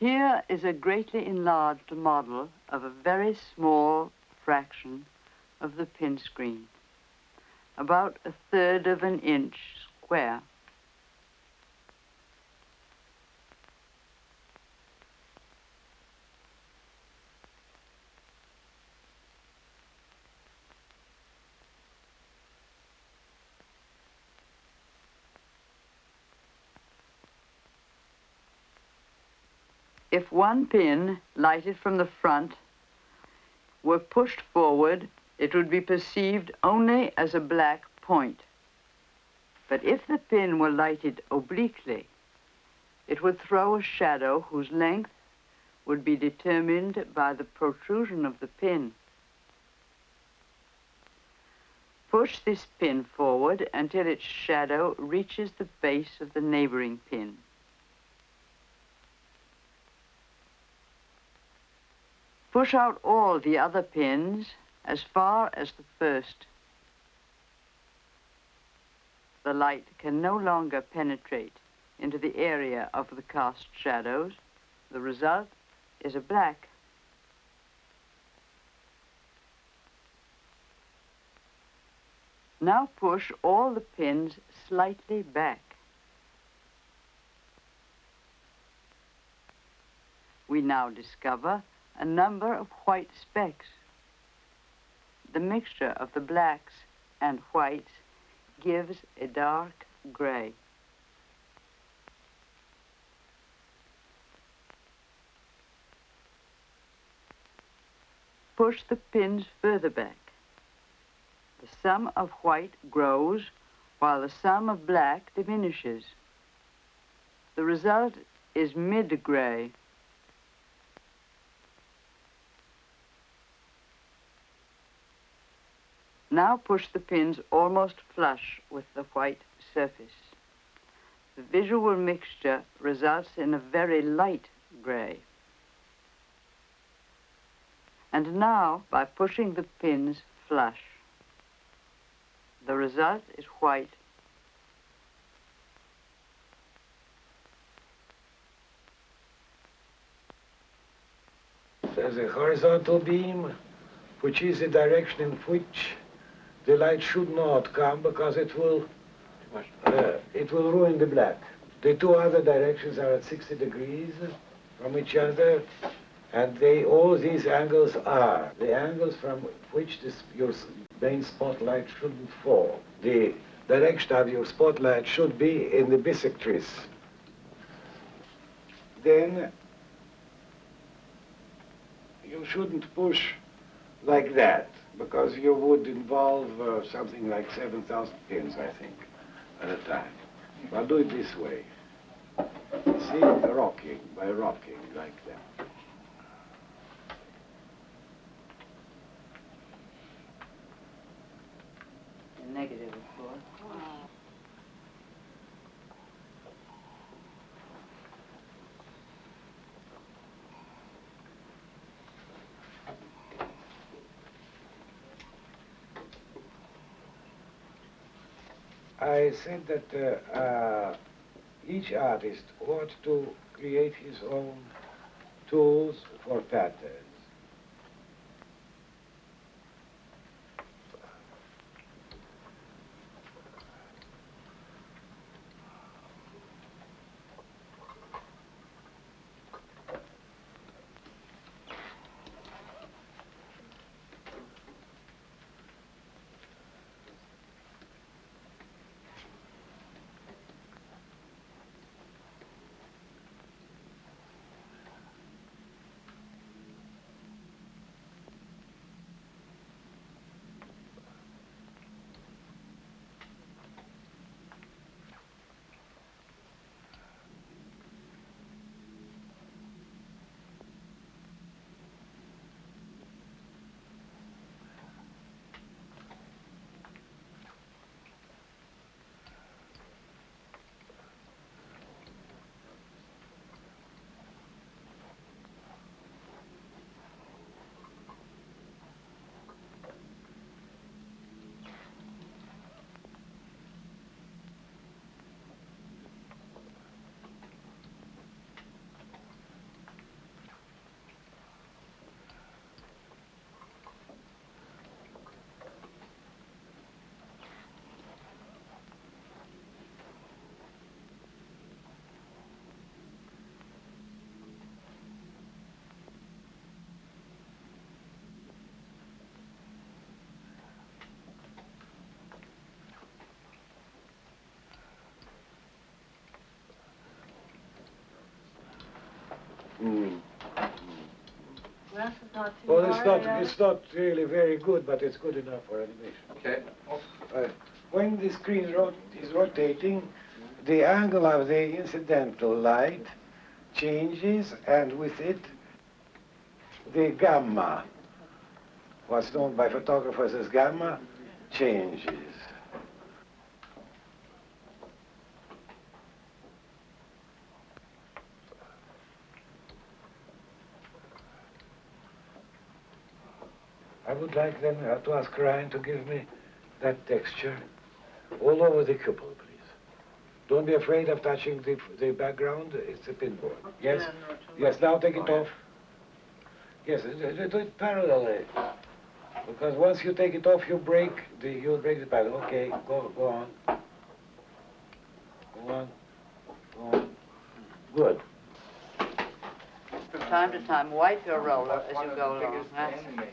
Here is a greatly enlarged model of a very small fraction of the Pinscreen, about 1/3 of an inch square. If one pin, lighted from the front, were pushed forward, it would be perceived only as a black point. But if the pin were lighted obliquely, it would throw a shadow whose length would be determined by the protrusion of the pin. Push this pin forward until its shadow reaches the base of the neighboring pin. Push out all the other pins as far as the first. The light can no longer penetrate into the area of the cast shadows. The result is a black. Now push all the pins slightly back. We now discover a number of white specks. The mixture of the blacks and whites gives a dark gray. Push the pins further back. The sum of white grows while the sum of black diminishes. The result is mid-gray. Now push the pins almost flush with the white surface. The visual mixture results in a very light gray. And now, by pushing the pins flush, the result is white. There's a horizontal beam, which is the direction in which the light should not come, because it will ruin the black. The two other directions are at 60 degrees from each other, and all these angles are the angles from which your main spotlight shouldn't fall. The direction of your spotlight should be in the bisectrice. Then you shouldn't push like that, because you would involve something like 7,000 pins, I think, at a time. I'll do it this way. See, rocking, by rocking like that. The negative, of course. I said that each artist ought to create his own tools for patterns. Not too Well, hard, it's not really very good, but it's good enough for animation. Okay. When the screen is rotating, the angle of the incidental light changes, and with it, the gamma, what's known by photographers as gamma, changes. I would like then to ask Ryan to give me that texture all over the cupel, please. Don't be afraid of touching the background. It's a pinboard. Yes? Yes, now take it off. Yes, do it parallelly. Because once you take it off, you'll break the pattern. Okay, go on. Go on. Go on. Good. From time to time, wipe your roller as you go along. That's it.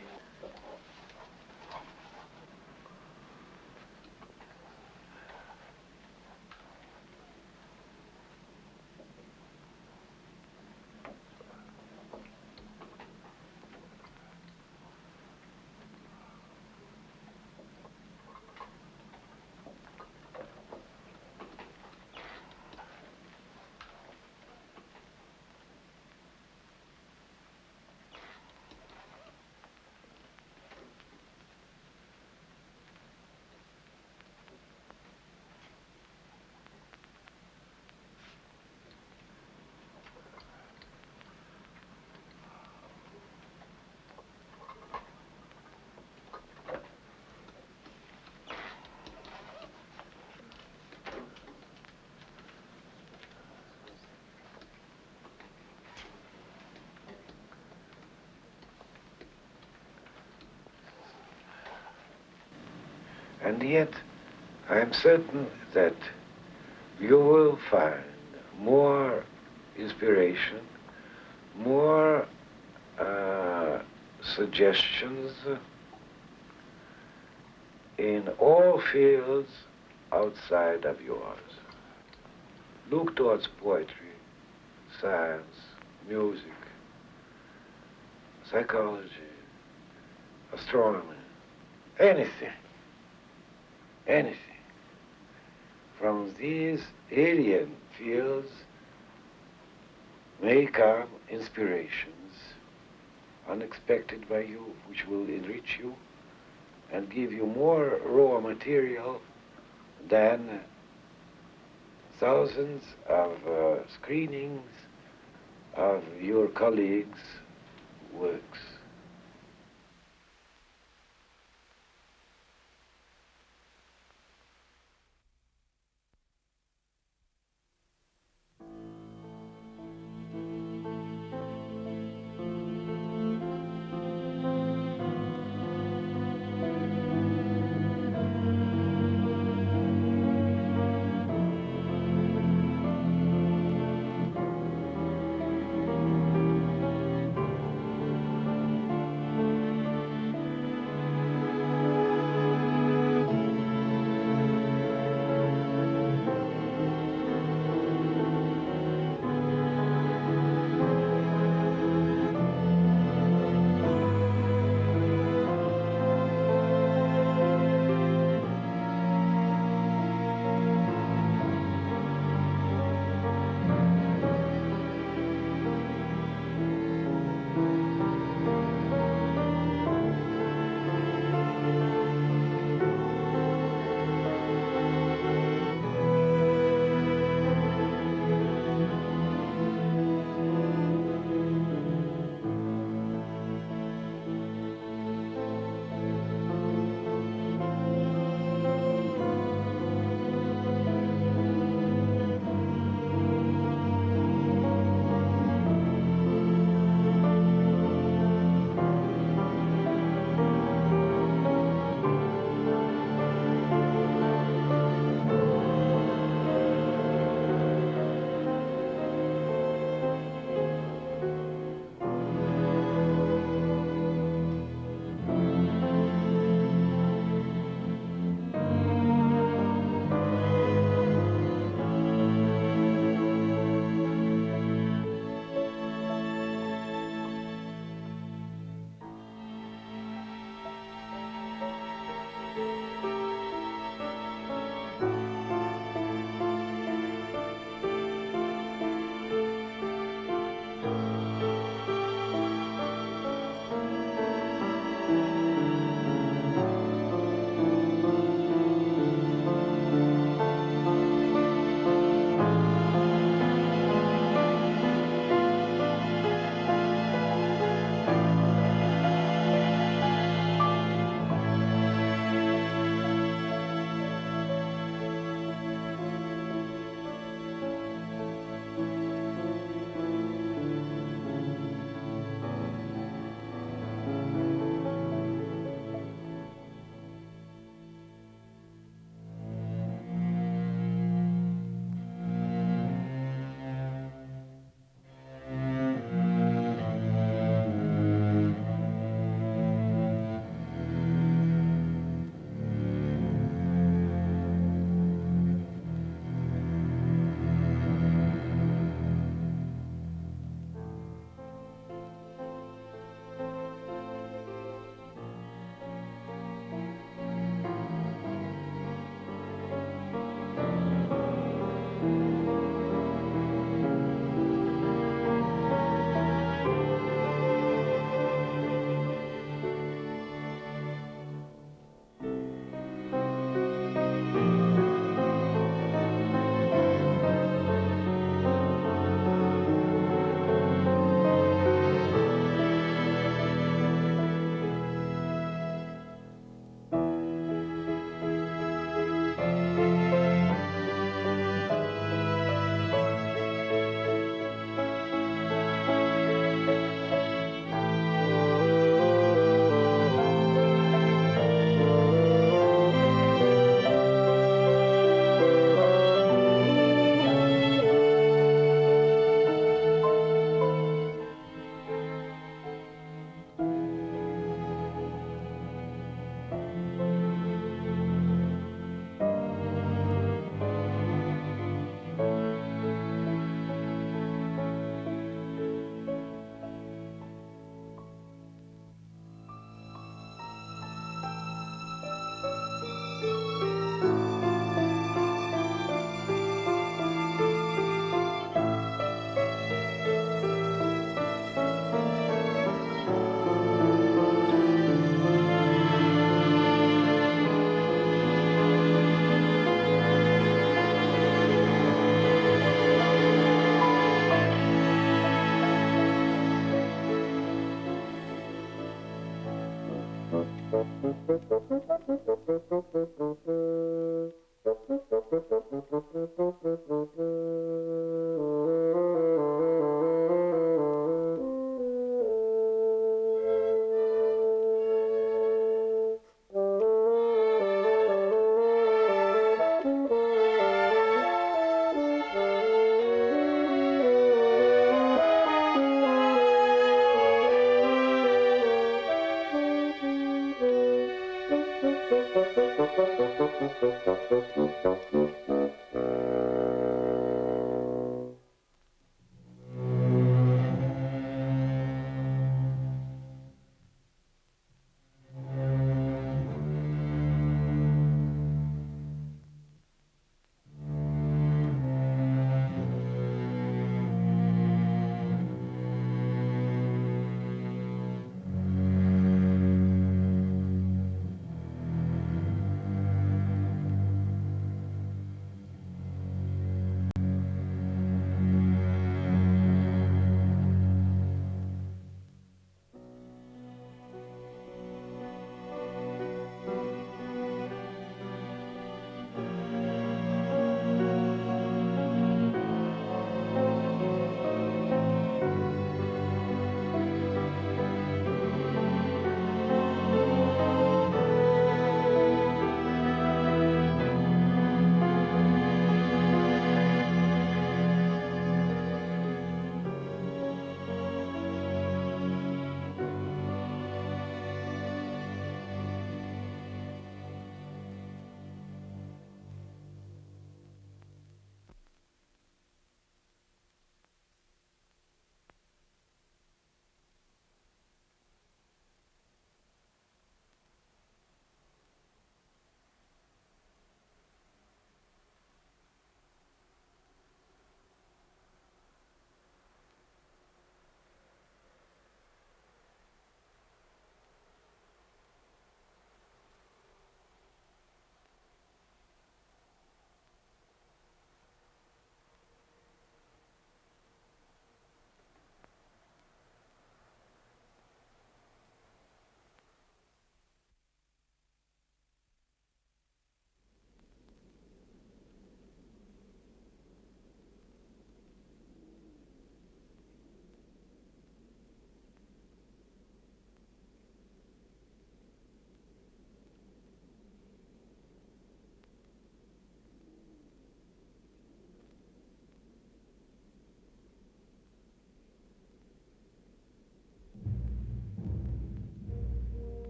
And yet, I am certain that you will find more inspiration, more suggestions in all fields outside of yours. Look towards poetry, science, music, psychology, astronomy, anything. Anything. From these alien fields may come inspirations unexpected by you, which will enrich you and give you more raw material than thousands of screenings of your colleagues' works.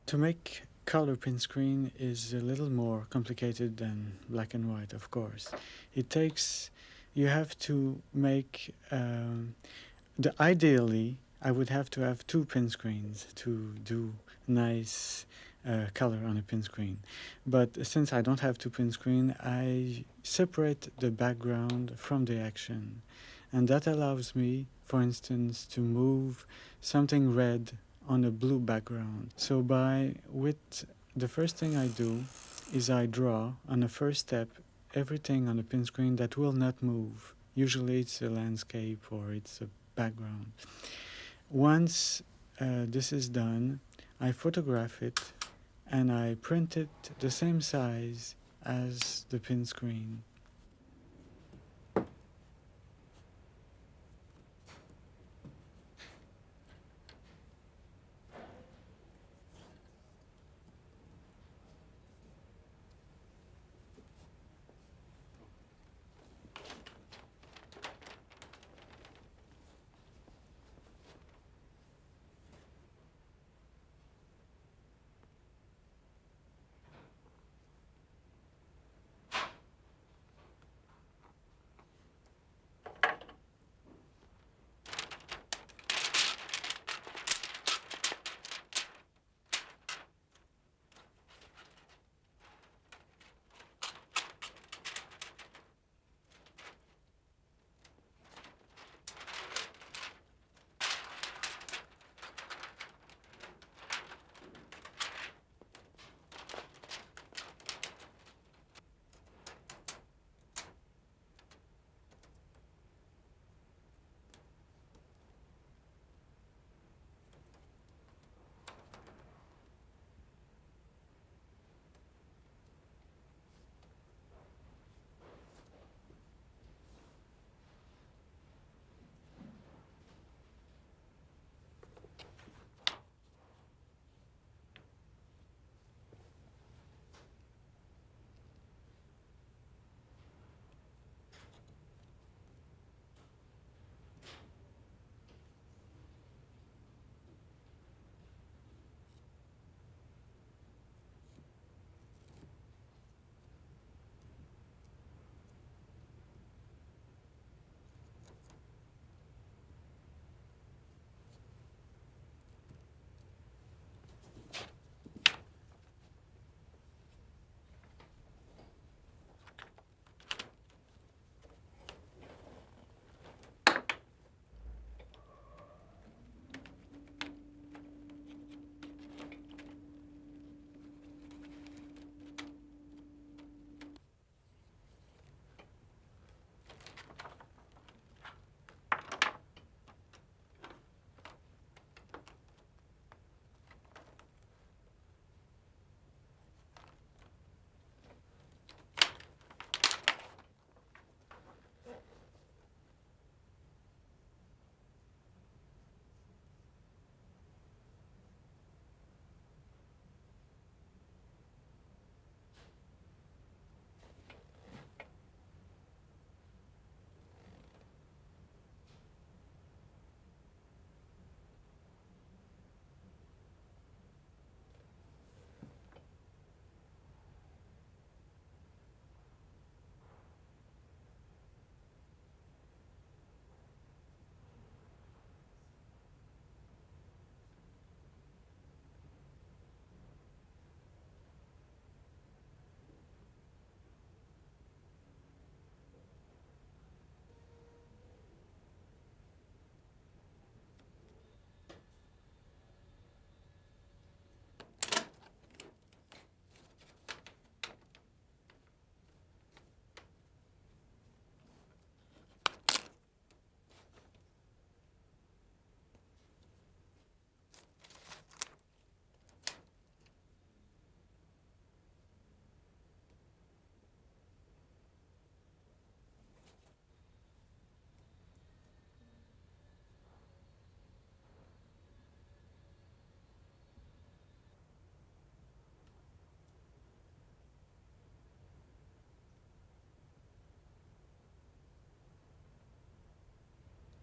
To make color Pinscreen is a little more complicated than black and white, of course. You have to make, ideally, I would have to have two Pinscreens to do nice color on a Pinscreen. But since I don't have two Pinscreen, I separate the background from the action. And that allows me, for instance, to move something red on a blue background. So with the first thing I do is I draw on the first step everything on the Pinscreen that will not move. Usually it's a landscape or it's a background. Once this is done, I photograph it and I print it the same size as the Pinscreen.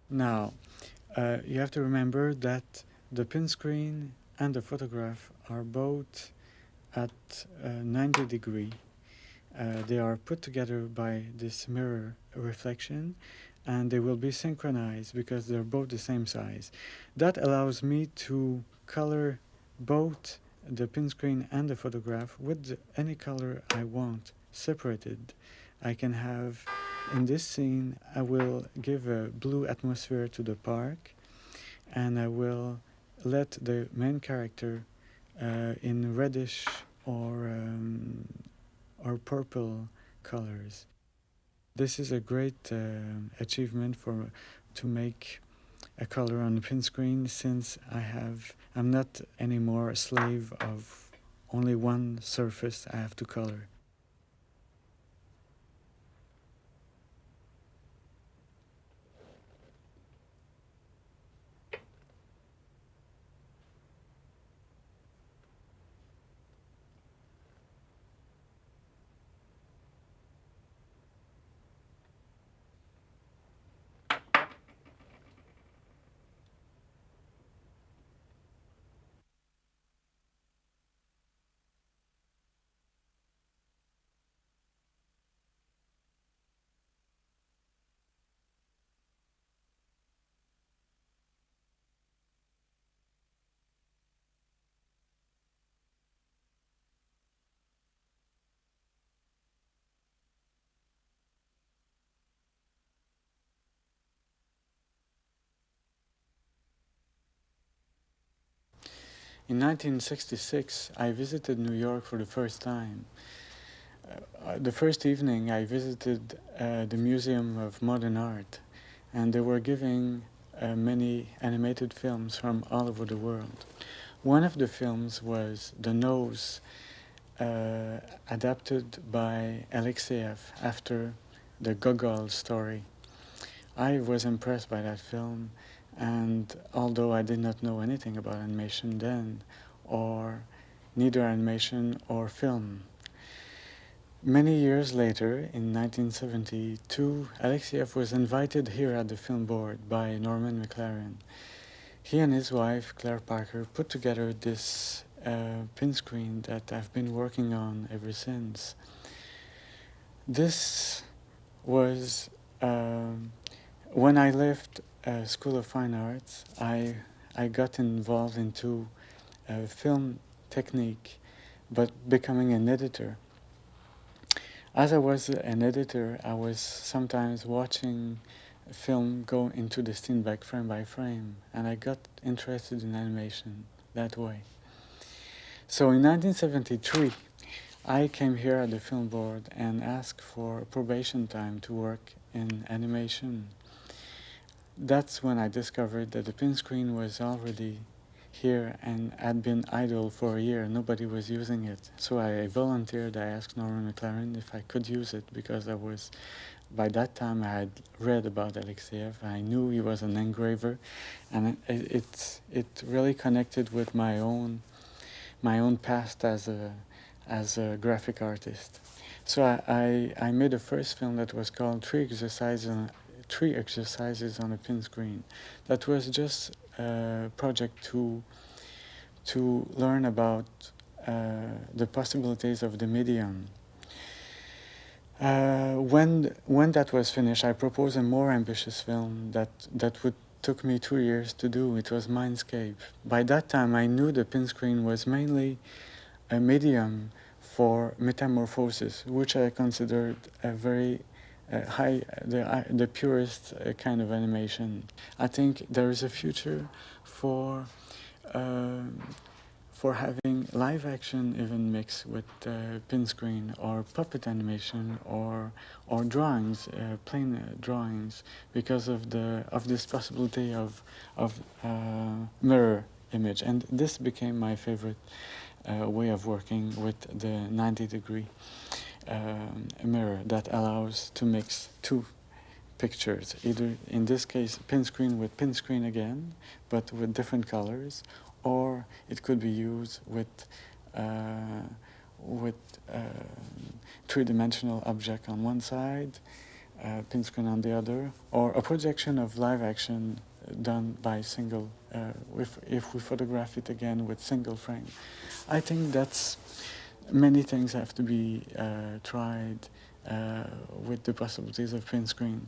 Now, you have to remember that the Pinscreen and the photograph are both at 90 degree. They are put together by this mirror reflection, and they will be synchronized because they're both the same size. That allows me to color both the Pinscreen and the photograph with any color I want, separated. I can have, in this scene, I will give a blue atmosphere to the park, and I will let the main character in reddish or purple colors. This is a great achievement to make a color on the Pinscreen, since I'm not anymore a slave of only one surface I have to color. In 1966, I visited New York for the first time. The first evening, I visited the Museum of Modern Art, and they were giving many animated films from all over the world. One of the films was The Nose, adapted by Alexeyev after the Gogol story. I was impressed by that film, and although I did not know anything about animation then, or neither animation or film, many years later, in 1972, Alexeyev was invited here at the Film Board by Norman McLaren. He and his wife, Claire Parker, put together this Pinscreen that I've been working on ever since. This was when I left School of Fine Arts. I got involved into film technique, but becoming an editor. As I was an editor, I was sometimes watching a film go into the scene back frame by frame, and I got interested in animation that way. So in 1973, I came here at the Film Board and asked for probation time to work in animation. That's when I discovered that the Pinscreen was already here and had been idle for a year. Nobody was using it. So I volunteered. I asked Norman McLaren if I could use it, because by that time I had read about Alexeyev. I knew he was an engraver, and it really connected with my own past as a graphic artist. So I made a first film that was called Three Exercises on a Pinscreen. That was just a project to learn about the possibilities of the medium. When that was finished, I proposed a more ambitious film that took me 2 years to do. It was Mindscape. By that time, I knew the Pinscreen was mainly a medium for metamorphosis, which I considered a very the purest kind of animation. I think there is a future for having live action even mixed with Pinscreen, or puppet animation, or drawings, plain drawings, because of this possibility of mirror image. And this became my favorite way of working with the 90-degree mirror that allows to mix two pictures, either in this case Pinscreen with Pinscreen again, but with different colors, or it could be used with three-dimensional object on one side, Pinscreen on the other, or a projection of live action done by single, if we photograph it again with single frame. I think that's many things have to be tried with the possibilities of Pinscreen.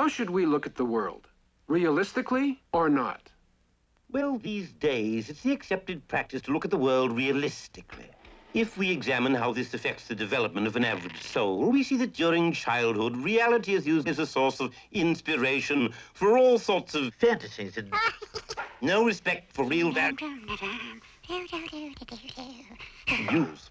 How should we look at the world? Realistically or not? Well, these days, it's the accepted practice to look at the world realistically. If we examine how this affects the development of an average soul, we see that during childhood, reality is used as a source of inspiration for all sorts of fantasies and no respect for real value. Use.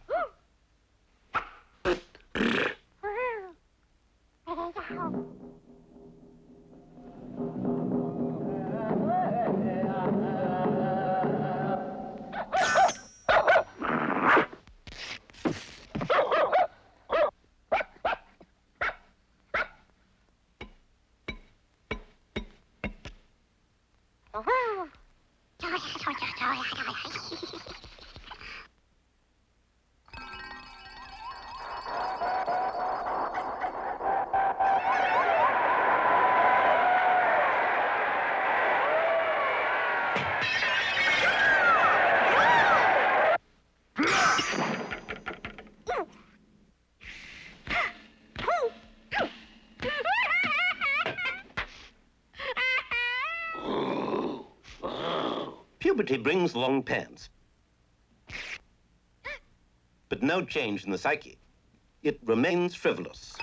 Puberty brings long pants, but no change in the psyche. It remains frivolous.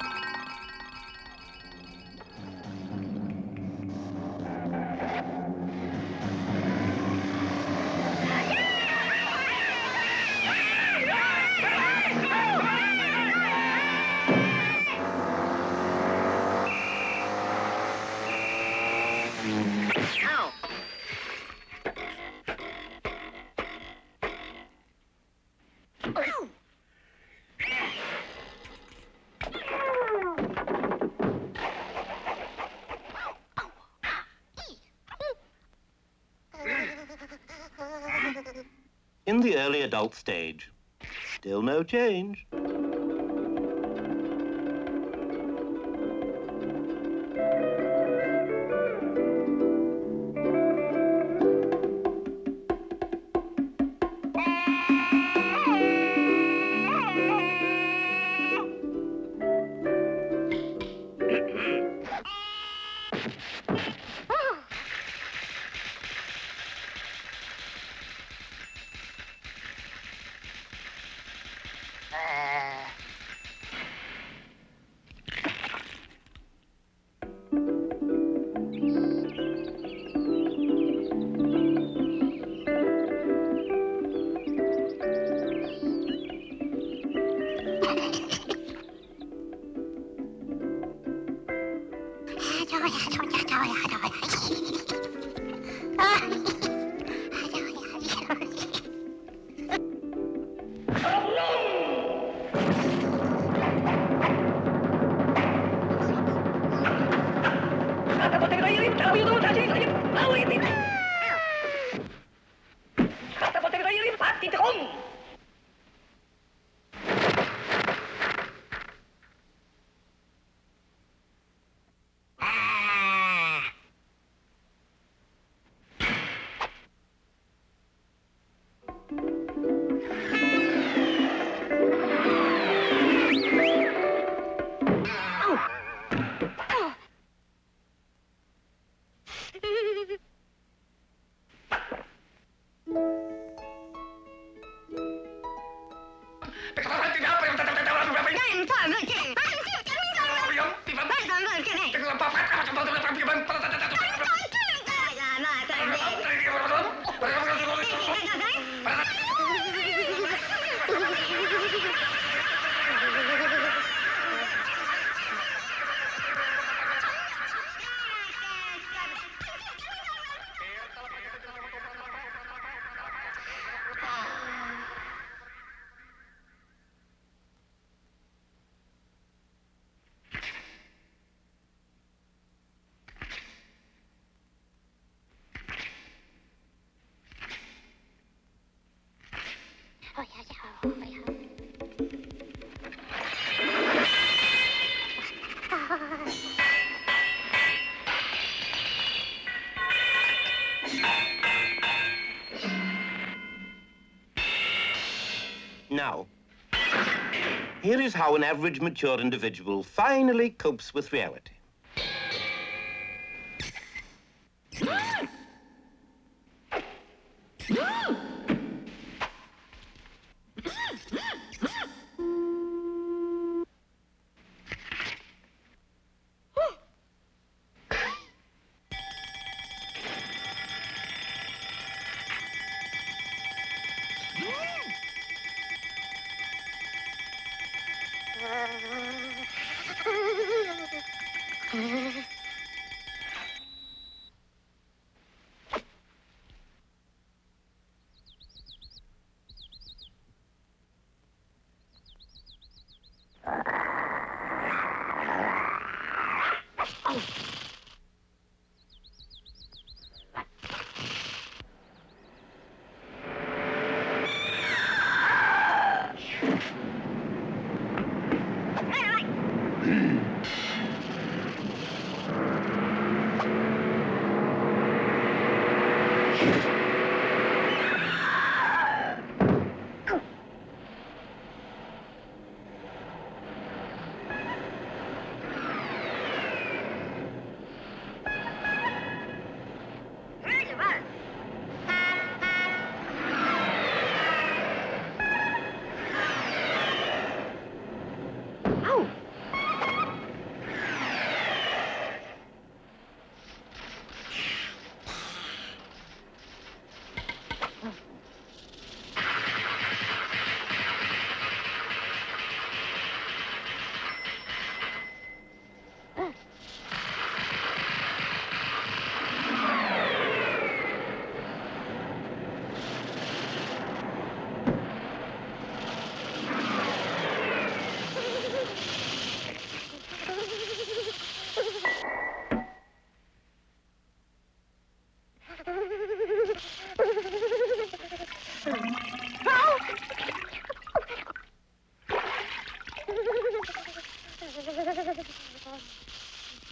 In the early adult stage, still no change. Now, here is how an average mature individual finally copes with reality.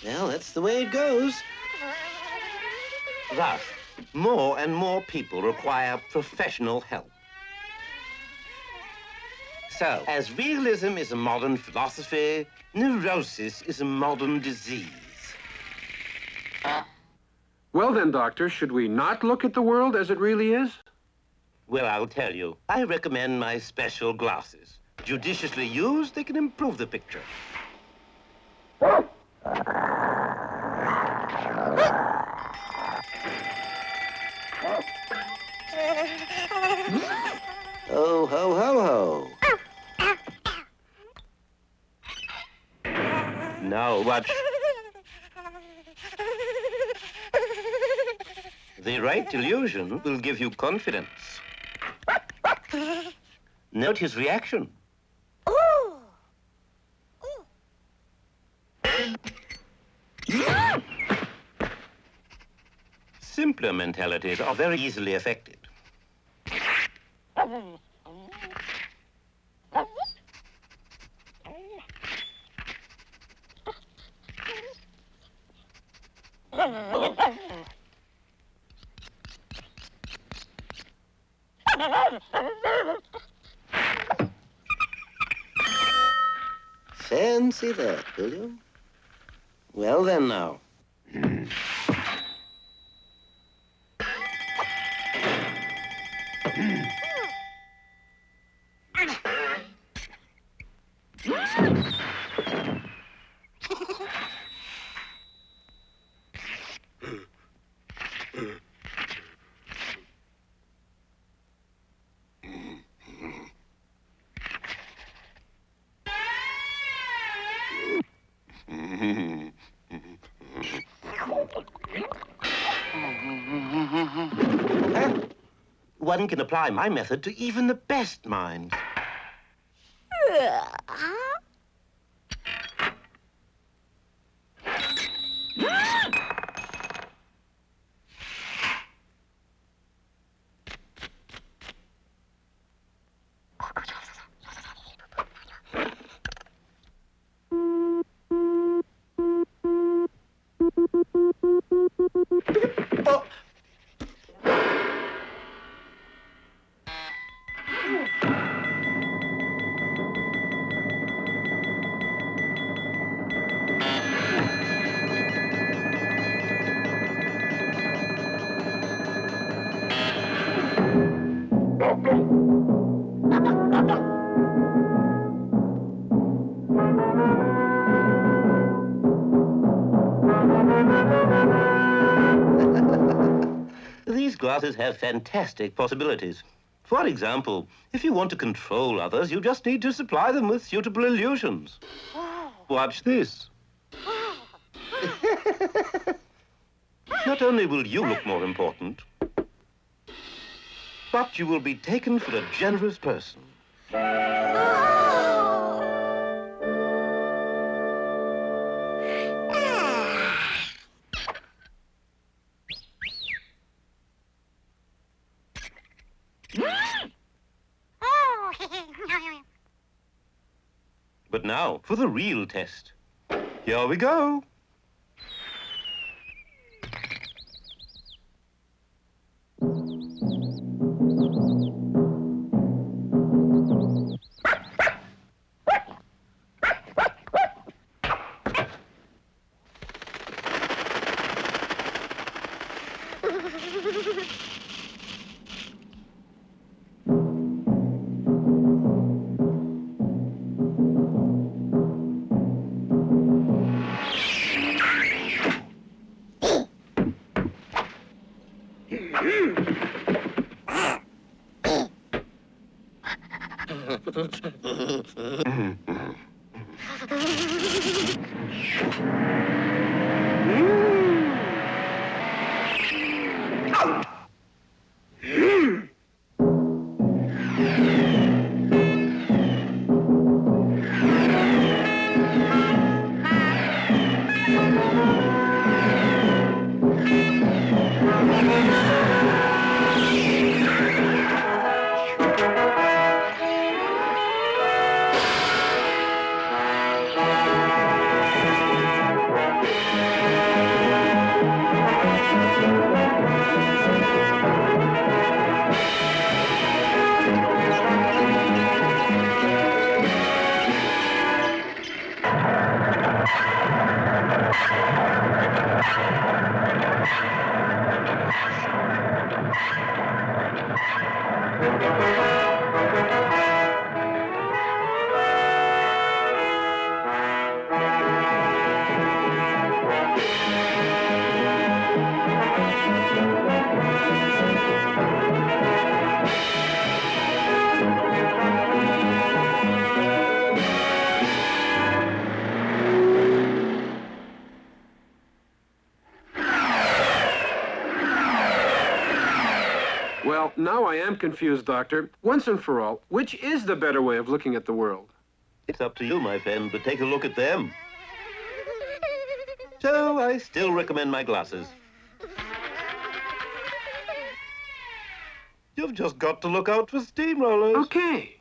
Well, that's the way it goes. Thus, more and more people require professional help. So, as realism is a modern philosophy, neurosis is a modern disease. Well then, Doctor, should we not look at the world as it really is? Well, I'll tell you. I recommend my special glasses. Judiciously used, they can improve the picture. Oh, ho, ho, ho. Now watch. The right illusion will give you confidence. Note his reaction. Simpler mentalities are very easily affected. Fancy that, will you? Well then now. one can apply my method to even the best minds. These glasses have fantastic possibilities. For example, if you want to control others, you just need to supply them with suitable illusions. Watch this. Not only will you look more important, but you will be taken for a generous person. But now, for the real test. Here we go. Well, now I am confused, Doctor. Once and for all, which is the better way of looking at the world? It's up to you, my friend, but take a look at them. So, I still recommend my glasses. You've just got to look out for steamrollers. Okay.